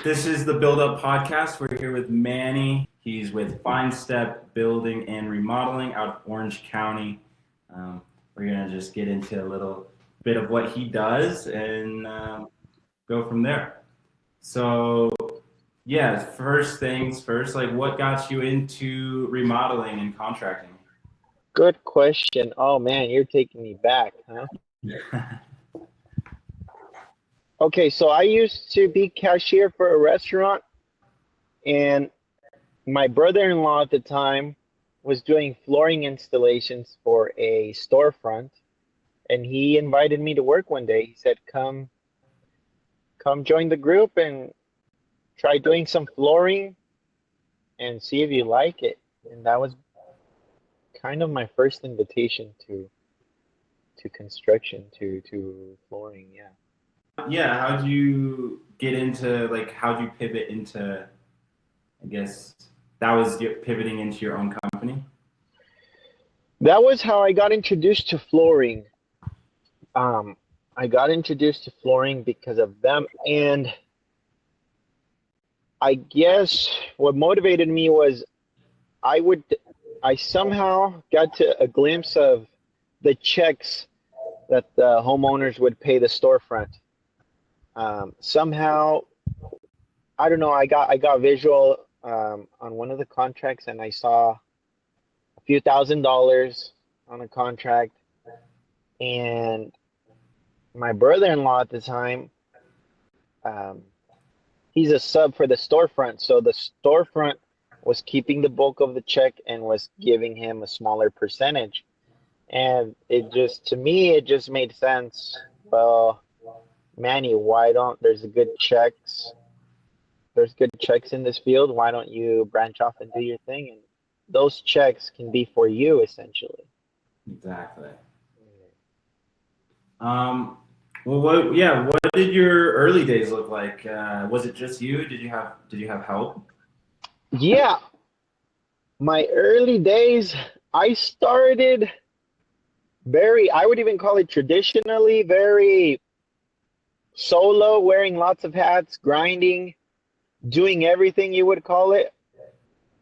This is the Build Up Podcast. We're here with Manny. He's with Fine Step Building and Remodeling out of Orange County. We're going to just get into a little bit of what he does and go from there. So, yeah, first things first, like what got you into remodeling and contracting? Good question. Oh man, you're taking me back, huh? Okay, so I used to be cashier for a restaurant, and my brother-in-law at the time was doing flooring installations for a storefront, and he invited me to work one day. He said, come join the group and try doing some flooring and see if you like it. And that was kind of my first invitation to construction, to flooring, yeah. Yeah, how'd you get into, how'd you pivot into, I guess, that was pivoting into your own company? That was how I got introduced to flooring. I got introduced to flooring because of them, and I guess what motivated me was I somehow got to a glimpse of the checks that the homeowners would pay the storefront. Somehow, I don't know, I got visual on one of the contracts, and I saw a few $1,000s on a contract, and my brother-in-law at the time, he's a sub for the storefront, so the storefront was keeping the bulk of the check and was giving him a smaller percentage. And to me, it just made sense. Well, Manny, there's good checks in this field. Why don't you branch off and do your thing? And those checks can be for you, essentially. Exactly. Well, what did your early days look like? Was it just you? Did you have help? Yeah. My early days, I started I would even call it traditionally, very solo, wearing lots of hats, grinding, doing everything you would call it.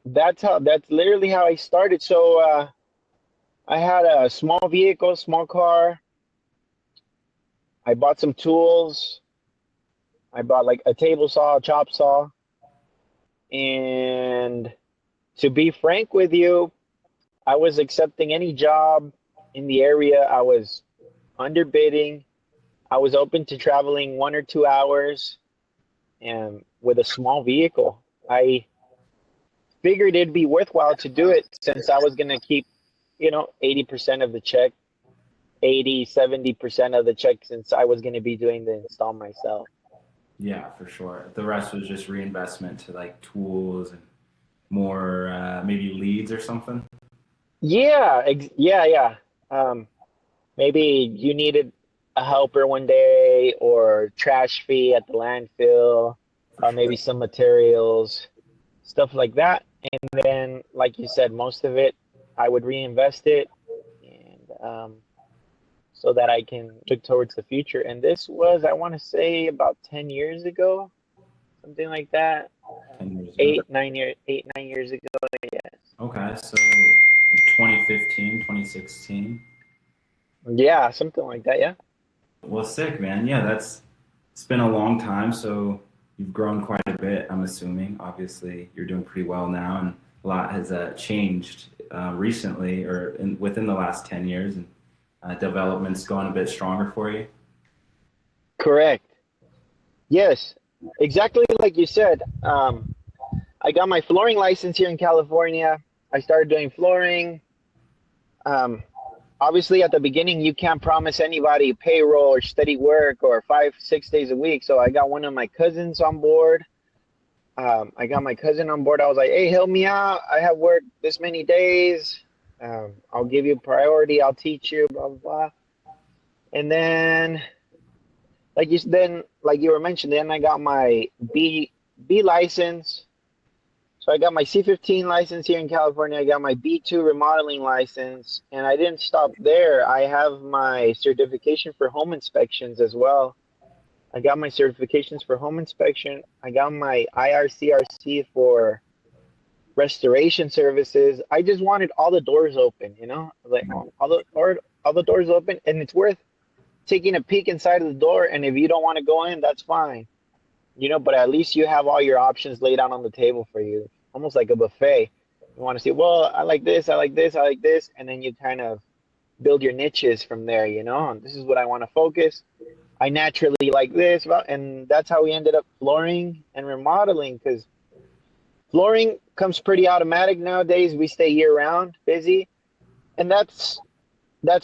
That's literally how I started. So I had a small vehicle, small car. I bought some tools. I bought like a table saw, a chop saw. And to be frank with you, I was accepting any job in the area. I was underbidding. I was open to traveling 1 or 2 hours and with a small vehicle. I figured it'd be worthwhile to do it since I was going to keep, 80% of the check, 70% of the check, since I was going to be doing the install myself. Yeah, for sure. The rest was just reinvestment to like tools and more maybe leads or something. Yeah. Maybe you needed a helper one day, or trash fee at the landfill, or maybe some materials, stuff like that. And then, like you said, most of it, I would reinvest it, and so that I can look towards the future. And this was, I want to say, about 10 years ago, something like that. 10 years ago. 9 years ago, yes. Okay, so like 2015, 2016. Yeah, something like that, yeah. Well, sick, man. Yeah, it's been a long time, so you've grown quite a bit, I'm assuming. Obviously, you're doing pretty well now, and a lot has changed recently or within the last 10 years, and development's going a bit stronger for you. Correct. Yes, exactly like you said. I got my flooring license here in California. I started doing flooring. Obviously, at the beginning, you can't promise anybody payroll or steady work or 5-6 days a week. So I got one of my cousins on board. I was like, hey, help me out. I have work this many days. I'll give you priority. I'll teach you, blah, blah, blah. And then, like you were mentioning, then I got my B license. So I got my C15 license here in California. I got my B2 remodeling license, and I didn't stop there. I have my certification for home inspections as well. I got my certifications for home inspection. I got my IRCRC for restoration services. I just wanted all the doors open, you know, like all the doors open, and it's worth taking a peek inside of the door. And if you don't want to go in, that's fine, you know. But at least you have all your options laid out on the table for you, almost like a buffet. You want to say, well, I like this, I like this, I like this, and then you kind of build your niches from there, you know. And this is what I want to focus. I naturally like this, well, and that's how we ended up flooring and remodeling, because flooring comes pretty automatic nowadays. We stay year round busy, and that's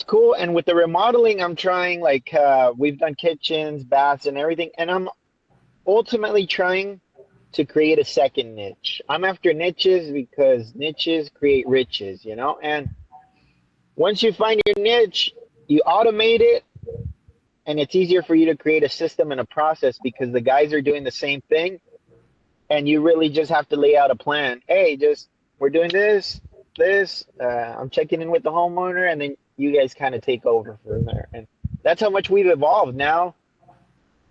cool. And with the remodeling, I'm trying, like, we've done kitchens, baths, and everything, and I'm ultimately trying to create a second niche. I'm after niches because niches create riches, you know. And once you find your niche, you automate it, and it's easier for you to create a system and a process because the guys are doing the same thing, and you really just have to lay out a plan. Hey, just we're doing this. I'm checking in with the homeowner, and then you guys kind of take over from there. And that's how much we've evolved. Now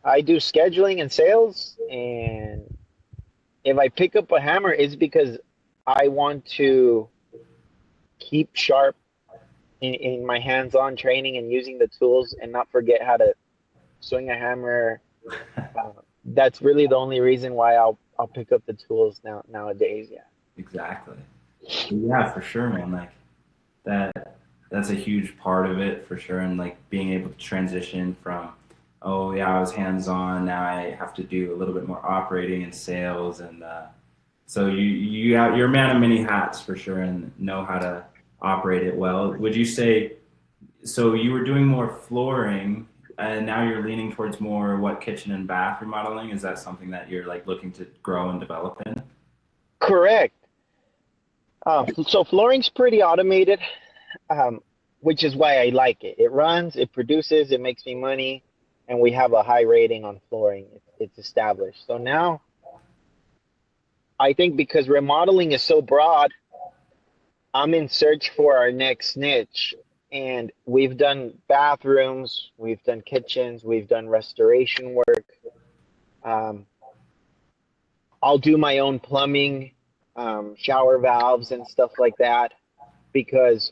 I do scheduling and sales, and if I pick up a hammer, it's because I want to keep sharp in my hands-on training and using the tools, and not forget how to swing a hammer. That's really the only reason why I'll pick up the tools nowadays. Yeah. Exactly. Yeah, for sure, man. Like that's a huge part of it for sure. And like being able to transition from, oh yeah, I was hands-on, now I have to do a little bit more operating and sales, and so you're a man of many hats for sure, and know how to operate it well. Would you say, so you were doing more flooring and now you're leaning towards more what, kitchen and bath remodeling? Is that something that you're like looking to grow and develop in? Correct. So flooring's pretty automated, um, which is why I like it. It runs, it produces, it makes me money, and we have a high rating on flooring. It's established. So now I think because remodeling is so broad, I'm in search for our next niche. And we've done bathrooms, we've done kitchens, we've done restoration work. Um, I'll do my own plumbing, shower valves and stuff like that, because,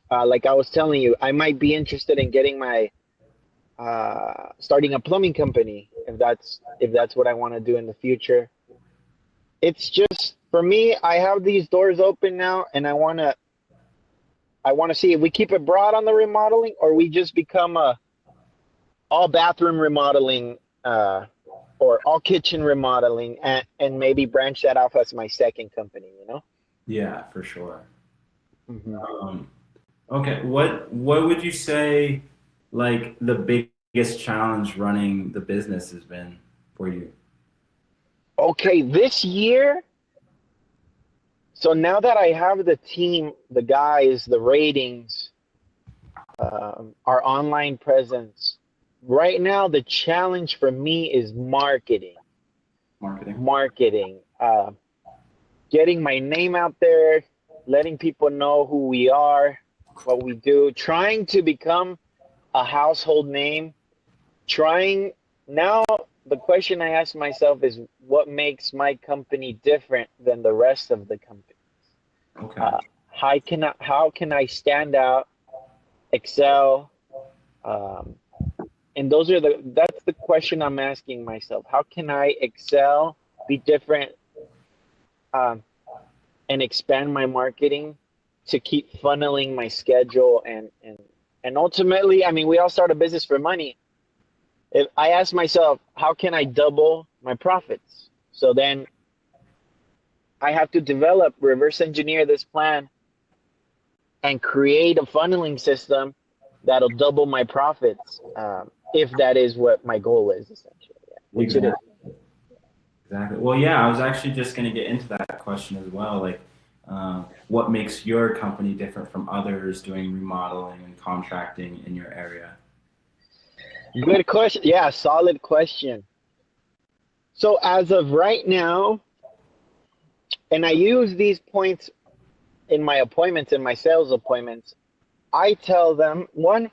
like I was telling you, I might be interested in getting my starting a plumbing company if that's what I want to do in the future. It's just for me, I have these doors open now, and I want to see if we keep it broad on the remodeling, or we just become a all bathroom remodeling, or all kitchen remodeling, and maybe branch that off as my second company, you know? Yeah, for sure. Hmm. Um, okay, what would you say like the biggest challenge running the business has been for you? Okay, this year, so now that I have the team, the guys, the ratings, our online presence, right now the challenge for me is marketing. Marketing. Marketing, getting my name out there, letting people know who we are, what we do, trying to become a household name. Trying now, the question I ask myself is what makes my company different than the rest of the company? Okay. Uh, how can I stand out, excel? Um, and that's the question I'm asking myself. How can I excel, be different, um, and expand my marketing to keep funneling my schedule, and ultimately, I mean, we all start a business for money. If I ask myself, how can I double my profits? So then I have to develop, reverse engineer this plan, and create a funneling system that'll double my profits, if that is what my goal is, essentially, yeah, which it is. Exactly. Exactly. Well, yeah, I was actually just going to get into that question as well. Like, what makes your company different from others doing remodeling and contracting in your area? Good question. Yeah, solid question. So as of right now, and I use these points in my appointments, in my sales appointments, I tell them, one,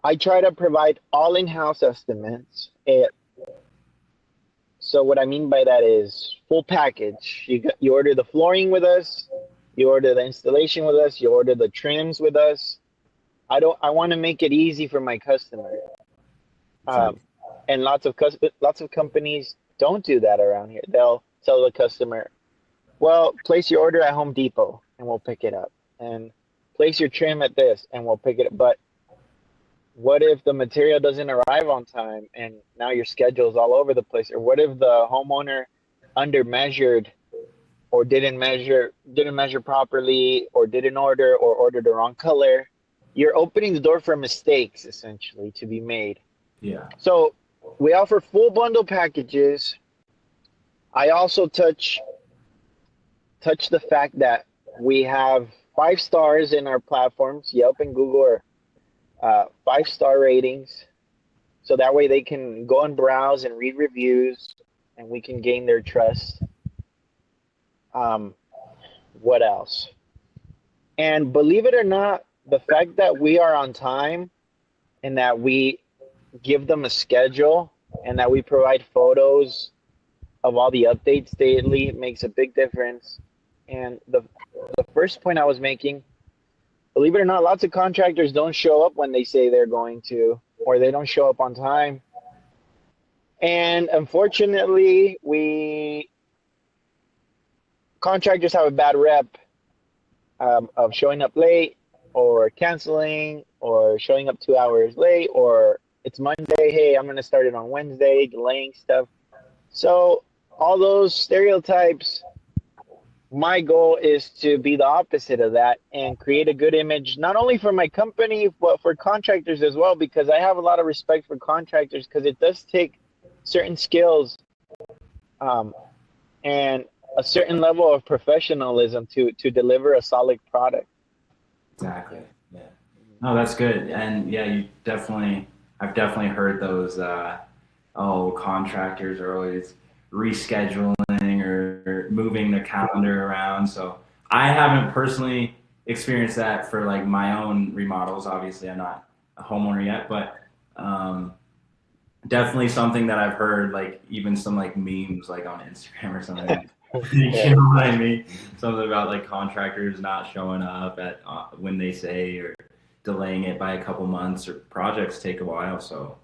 I try to provide all in-house estimates. So what I mean by that is full package. You order the flooring with us, you order the installation with us, you order the trims with us. I want to make it easy for my customer. So Um, and lots of companies don't do that around here. They'll tell the customer, well, place your order at Home Depot and we'll pick it up. And place your trim at this and we'll pick it up. But what if the material doesn't arrive on time and now your schedule is all over the place? Or what if the homeowner under measured or didn't measure properly or didn't order or ordered the wrong color? You're opening the door for mistakes essentially to be made. yeah, So we offer full bundle packages. I also touch the fact that we have 5 stars in our platforms, Yelp and Google are 5-star ratings. So that way they can go and browse and read reviews and we can gain their trust. Um, what else? And believe it or not, the fact that we are on time and that we give them a schedule and that we provide photos of all the updates daily makes a big difference. And the first point I was making, believe it or not, lots of contractors don't show up when they say they're going to, or they don't show up on time. And unfortunately, contractors have a bad rep of showing up late or canceling or showing up 2 hours late, or it's Monday, hey, I'm going to start it on Wednesday, delaying stuff. So all those stereotypes, my goal is to be the opposite of that and create a good image, not only for my company, but for contractors as well, because I have a lot of respect for contractors because it does take certain skills and a certain level of professionalism to deliver a solid product. exactly. Yeah. No, that's good. And yeah, I've definitely heard those, oh, contractors are always rescheduling or moving the calendar around. So I haven't personally experienced that for like my own remodels. Obviously, I'm not a homeowner yet, but um, definitely something that I've heard, like even some like memes like on Instagram or something. Yeah. You know what I mean? Something about like contractors not showing up at when they say, or delaying it by a couple months, or projects take a while. So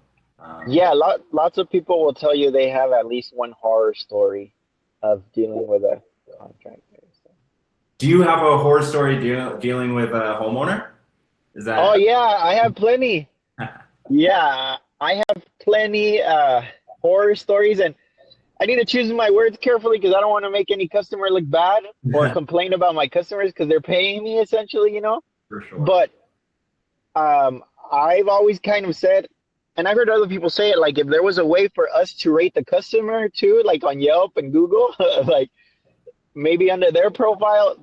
Yeah, lots of people will tell you they have at least one horror story of dealing with a contractor. So. do you have a horror story dealing with a homeowner? Is Oh that yeah, I have plenty. Yeah, I have plenty horror stories, and I need to choose my words carefully because I don't want to make any customer look bad or complain about my customers because they're paying me essentially, you know. for sure? But I've always kind of said, and I've heard other people say it, like if there was a way for us to rate the customer too, like on Yelp and Google, like maybe under their profile,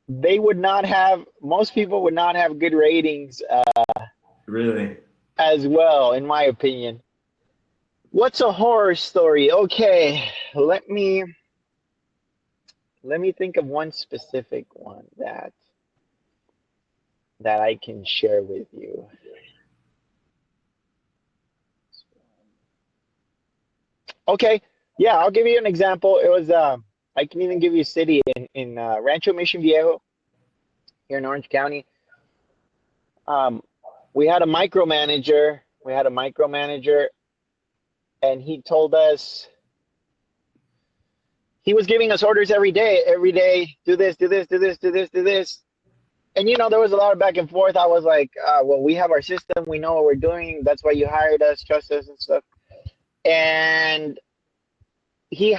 they would not have, most people would not have good ratings Really? as well, in my opinion. What's a horror story? Okay, let me think of one specific one that I can share with you. Okay, yeah, I'll give you an example. It was I can even give you a city in Rancho Mission Viejo here in Orange County. Um, we had a micromanager. We had a micromanager, and he told us he was giving us orders every day. Every day, do this, do this, do this, do this, do this. And you know, there was a lot of back and forth. I was like, well, we have our system. We know what we're doing. That's why you hired us, trust us, and stuff. And he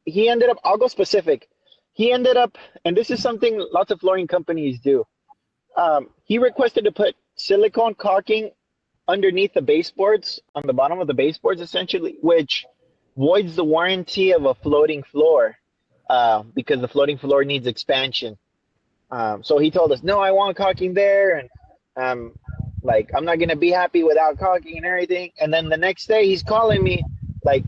he ended up, I'll go specific. He ended up, and this is something lots of flooring companies do. He requested to put silicone caulking underneath the baseboards, on the bottom of the baseboards, essentially, which voids the warranty of a floating floor because the floating floor needs expansion. So he told us, no, I want caulking there. And like, I'm not going to be happy without caulking and everything. And then the next day he's calling me like,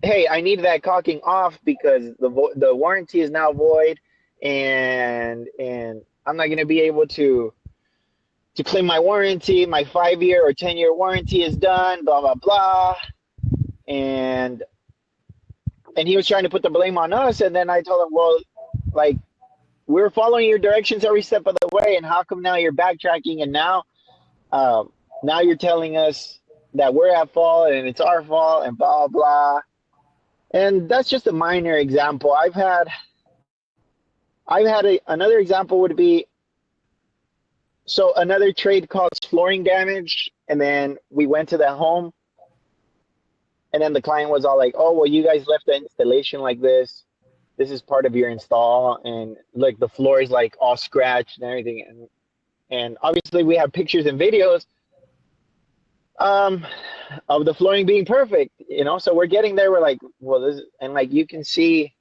hey, I need that caulking off because the warranty is now void, and I'm not going to be able to to claim my warranty. My 5-year or 10-year warranty is done, blah, blah, blah. And he was trying to put the blame on us. And then I told him, well, like, we're following your directions every step of the way. And how come now you're backtracking? And now you're telling us that we're at fault and it's our fault and blah, blah. And that's just a minor example. Another example would be, so another trade caused flooring damage, and then we went to the home, and then the client was all like, oh, well, you guys left the installation like this. This is part of your install, and like the floor is like all scratched and everything. And obviously we have pictures and videos of the flooring being perfect, so we're getting there. We're like, well, and like you can see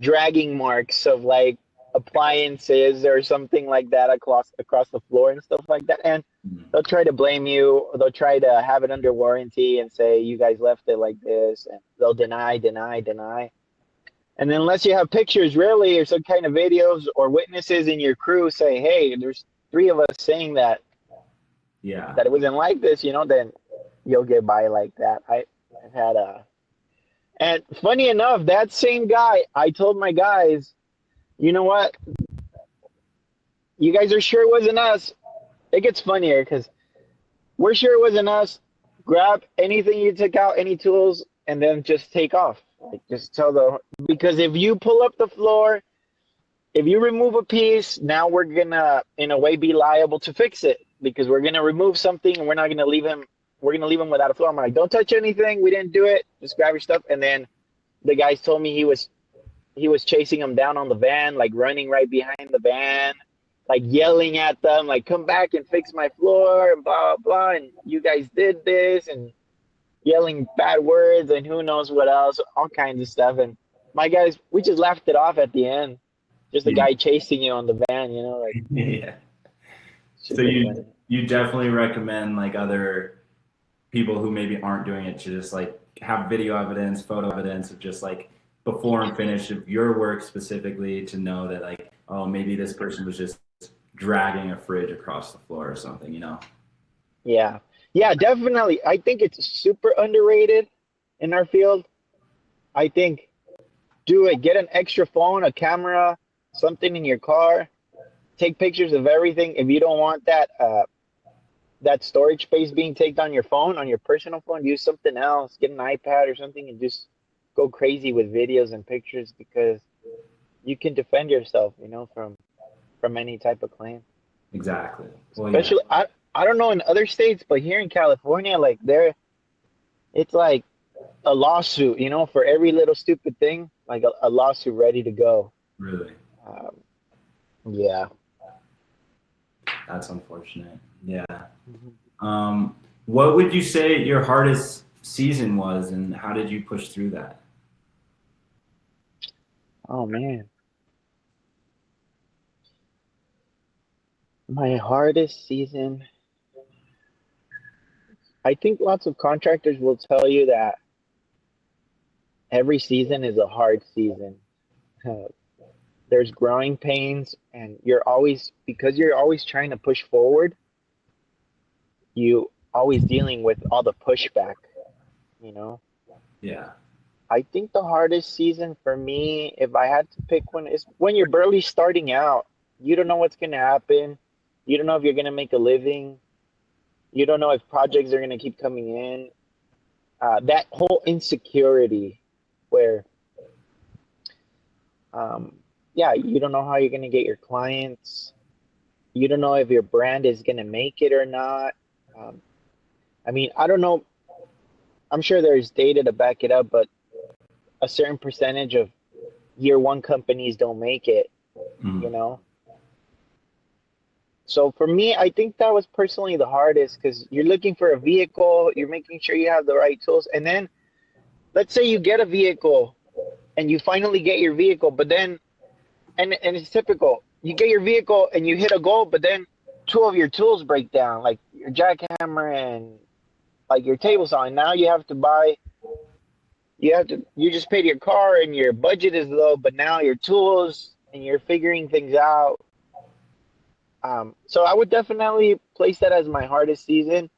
dragging marks of like appliances or something like that across the floor and stuff like that. And they'll try to blame you, or they'll try to have it under warranty and say you guys left it like this, and they'll deny. And unless you have pictures, really, or some kind of videos or witnesses in your crew say, hey, there's 3 of us saying that it wasn't like this, then you'll get by like that. I've had and funny enough, that same guy, I told my guys, you know what? You guys are sure it wasn't us. It gets funnier because we're sure it wasn't us. Grab anything you took out, any tools, and then just take off. Like, just because if you pull up the floor, if you remove a piece, now we're gonna, in a way, be liable to fix it, because we're gonna remove something and we're not gonna leave him. We're gonna leave him without a floor. I'm like, don't touch anything. We didn't do it. Just grab your stuff. And then the guys told me he was chasing them down on the van, like running right behind the van, like yelling at them, like, come back and fix my floor, and blah, blah, and you guys did this, and yelling bad words and who knows what else, all kinds of stuff. And my guys, we just laughed it off at the end. Just a guy chasing you on the van, like. Yeah. So you definitely recommend like other people who maybe aren't doing it to just like have video evidence, photo evidence of just like before and finish of your work specifically, to know that like, oh, maybe this person was just dragging a fridge across the floor or something, Yeah, definitely. I think it's super underrated in our field. I think do it. Get an extra phone, a camera, something in your car. Take pictures of everything. If you don't want that storage space being taken on your phone, on your personal phone, use something else. Get an iPad or something and just go crazy with videos and pictures, because you can defend yourself, from any type of claim. Exactly. Well, Especially, I don't know in other states, but here in California, like it's like a lawsuit, for every little stupid thing, like a lawsuit ready to go. Really? Yeah. That's unfortunate. Yeah. What would you say your hardest season was, and how did you push through that? Oh man. My hardest season. I think lots of contractors will tell you that every season is a hard season. There's growing pains, and because you're always trying to push forward, you always dealing with all the pushback, Yeah. I think the hardest season for me, if I had to pick one, is when you're barely starting out. You don't know what's going to happen. You don't know if you're going to make a living. You don't know if projects are going to keep coming in. That whole insecurity where, you don't know how you're going to get your clients. You don't know if your brand is going to make it or not. I don't know. I'm sure there's data to back it up, but a certain percentage of year one companies don't make it, So for me, I think that was personally the hardest, because you're looking for a vehicle, you're making sure you have the right tools. And then let's say you get a vehicle and you finally get your vehicle, but then, and it's typical, you get your vehicle and you hit a goal, but then 2 of your tools break down, like your jackhammer and like your table saw. And now you just paid your car and your budget is low, but now your tools, and you're figuring things out. So I would definitely place that as my hardest season,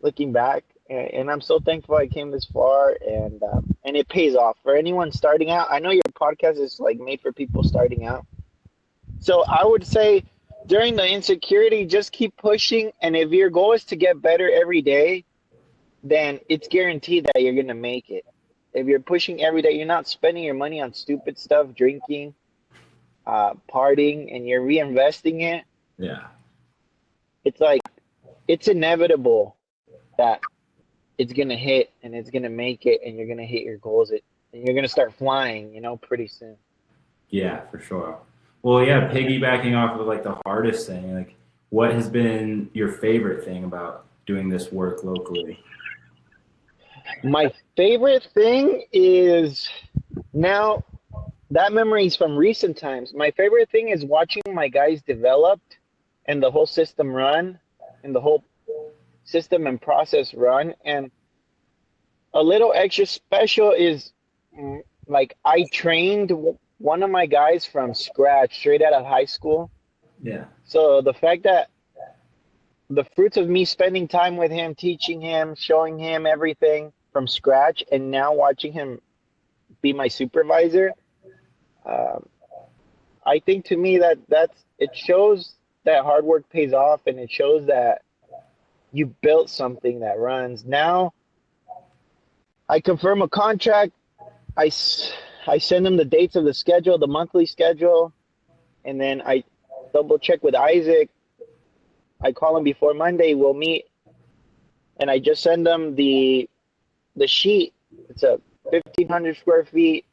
looking back. And I'm so thankful I came this far, and it pays off for anyone starting out. I know your podcast is like made for people starting out. So I would say during the insecurity, just keep pushing. And if your goal is to get better every day, then it's guaranteed that you're gonna make it. If you're pushing every day, you're not spending your money on stupid stuff, drinking, partying, and you're reinvesting it. Yeah. It's like it's inevitable that it's gonna hit and it's gonna make it, and you're gonna hit your goals. And you're gonna start flying, pretty soon. Yeah, for sure. Well, yeah, piggybacking off of like the hardest thing, like what has been your favorite thing about doing this work locally? My favorite thing is now that memory is from recent times. My favorite thing is watching my guys develop and the whole system run and the whole system and process run. And a little extra special is like I trained one of my guys from scratch, straight out of high school. Yeah. So the fact that the fruits of me spending time with him, teaching him, showing him everything from scratch, and now watching him be my supervisor, um, I think to me that's it shows that hard work pays off, and it shows that you built something that runs. Now I confirm a contract. I send them the dates of the schedule, the monthly schedule, and then I double check with Isaac. I call him before Monday. We'll meet, and I just send them the sheet. It's a 1,500 square foot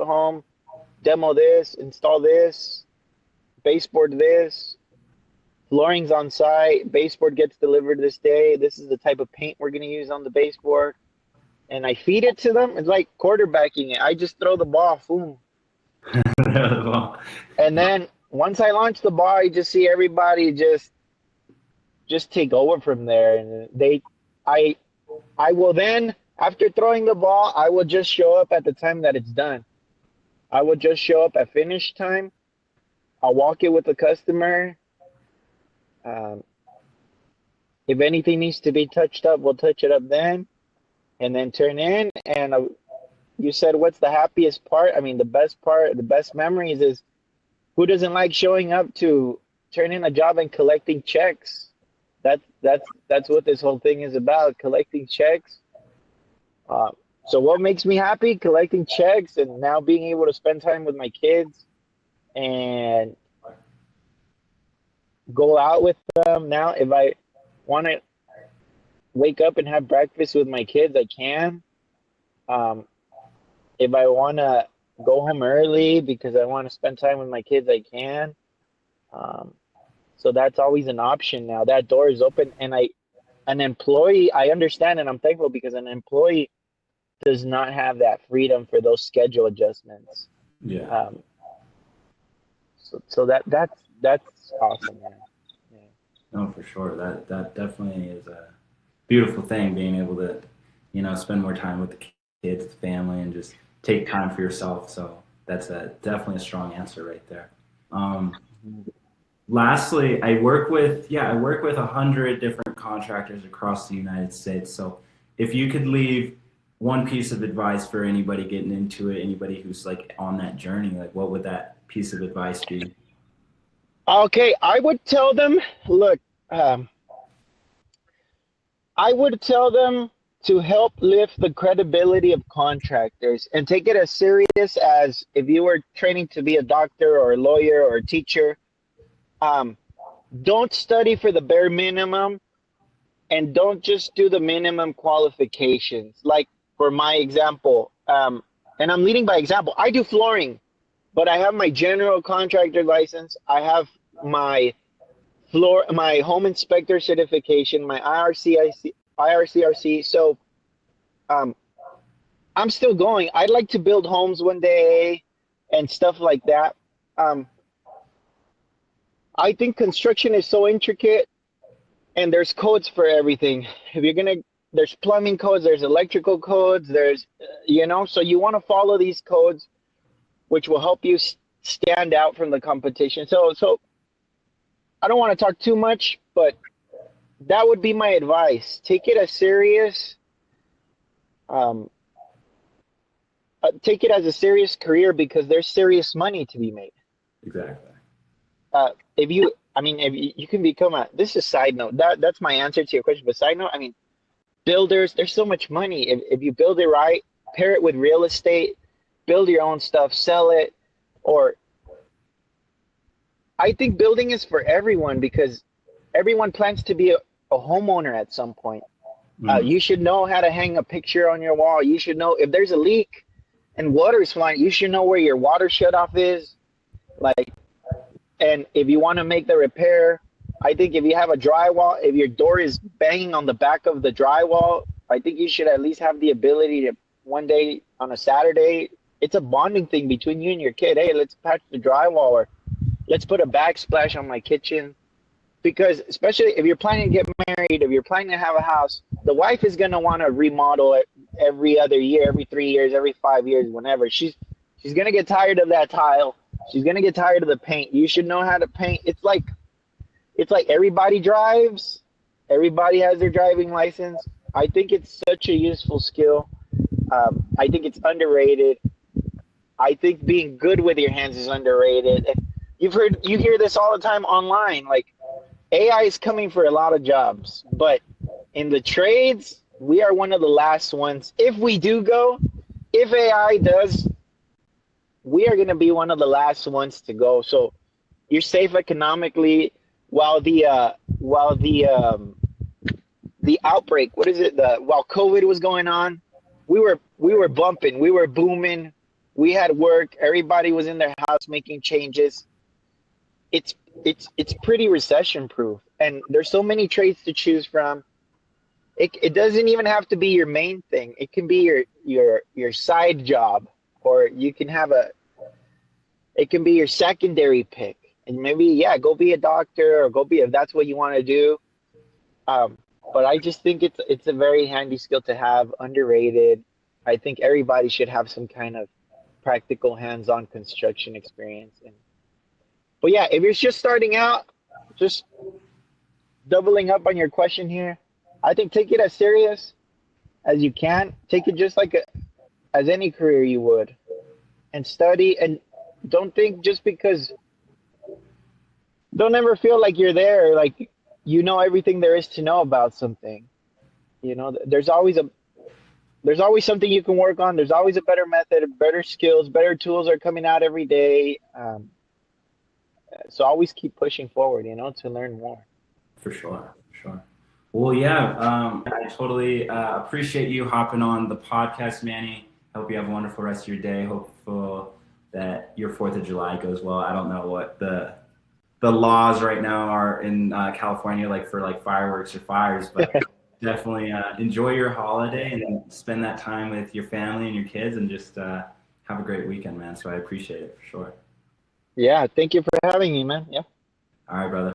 home. Demo this, install this, baseboard this, flooring's on site, baseboard gets delivered this day. This is the type of paint we're going to use on the baseboard. And I feed it to them. It's like quarterbacking it. I just throw the ball, boom. And then once I launch the ball, I just see everybody just take over from there. And I will then, after throwing the ball, I will just show up at the time that it's done. I will just show up at finish time. I'll walk it with the customer. If anything needs to be touched up, we'll touch it up then, and then turn in. And you said, what's the happiest part? I mean, the best part, the best memories is who doesn't like showing up to turn in a job and collecting checks? That's what this whole thing is about, collecting checks. So what makes me happy? Collecting checks and now being able to spend time with my kids and go out with them. Now, if I want to wake up and have breakfast with my kids, I can. If I want to go home early because I want to spend time with my kids, I can. So that's always an option now. That door is open, and an employee, I understand, and I'm thankful because an employee does not have that freedom for those schedule adjustments. Yeah. So that's awesome, man. Yeah. No, for sure. That definitely is a beautiful thing, being able to, spend more time with the kids, the family, and just take time for yourself. So that's definitely a strong answer right there. Lastly, I work with 100 different contractors across the United States. So if you could leave one piece of advice for anybody getting into it, anybody who's like on that journey, like what would that piece of advice be? Okay, I would tell them, look, I would tell them to help lift the credibility of contractors and take it as serious as if you were training to be a doctor or a lawyer or a teacher. Don't study for the bare minimum, and don't just do the minimum qualifications. Like for my example, and I'm leading by example, I do flooring, but I have my general contractor license. I have my home inspector certification, my IRCRC. So I'm still going. I'd like to build homes one day and stuff like that. I think construction is so intricate, and there's codes for everything. There's plumbing codes, there's electrical codes, there's, so you want to follow these codes, which will help you stand out from the competition. So I don't want to talk too much, but that would be my advice. Um, take it as a serious career because there's serious money to be made. Exactly. If you can become this is side note. That's my answer to your question. But side note, I mean, builders, there's so much money. If you build it right, pair it with real estate, build your own stuff, sell it, or I think building is for everyone because everyone plans to be a homeowner at some point. Mm. You should know how to hang a picture on your wall. You should know if there's a leak and water is flying, you should know where your water shutoff is. Like, and if you want to make the repair, I think if you have a drywall, if your door is banging on the back of the drywall, I think you should at least have the ability to one day on a Saturday, it's a bonding thing between you and your kid. Hey, let's patch the drywall or let's put a backsplash on my kitchen. Because especially if you're planning to get married, if you're planning to have a house, the wife is gonna want to remodel it every other year, every 3 years, every 5 years, whenever. She's gonna get tired of that tile. She's gonna get tired of the paint. You should know how to paint. It's like everybody drives. Everybody has their driving license. I think it's such a useful skill. I think it's underrated. I think being good with your hands is underrated. You hear this all the time online. Like AI is coming for a lot of jobs, but in the trades, we are one of the last ones. If AI does, we are going to be one of the last ones to go. So you're safe economically while the outbreak, what is it? While COVID was going on, we were bumping, we were booming. We had work. Everybody was in their house making changes. It's pretty recession proof, and there's so many trades to choose from. It doesn't even have to be your main thing. It can be your side job, or you can have it can be your secondary pick, and maybe go be a doctor or go be if that's what you want to do. But I just think it's a very handy skill to have, underrated. I think everybody should have some kind of practical hands-on construction experience. But yeah, if you're just starting out, just doubling up on your question here, I think take it as serious as you can. Take it just like as any career you would, and study. And don't think just because, don't ever feel like you're there, like you know everything there is to know about something. There's always something you can work on. There's always a better method, better skills, better tools are coming out every day. So always keep pushing forward, to learn more. For sure, for sure. Well, yeah, I totally appreciate you hopping on the podcast, Manny. I hope you have a wonderful rest of your day. Hopeful that your 4th of July goes well. I don't know what the laws right now are in California, like for like fireworks or fires, but definitely enjoy your holiday and spend that time with your family and your kids, and just have a great weekend, man. So I appreciate it for sure. Yeah, thank you for having me, man. Yeah. All right, brother.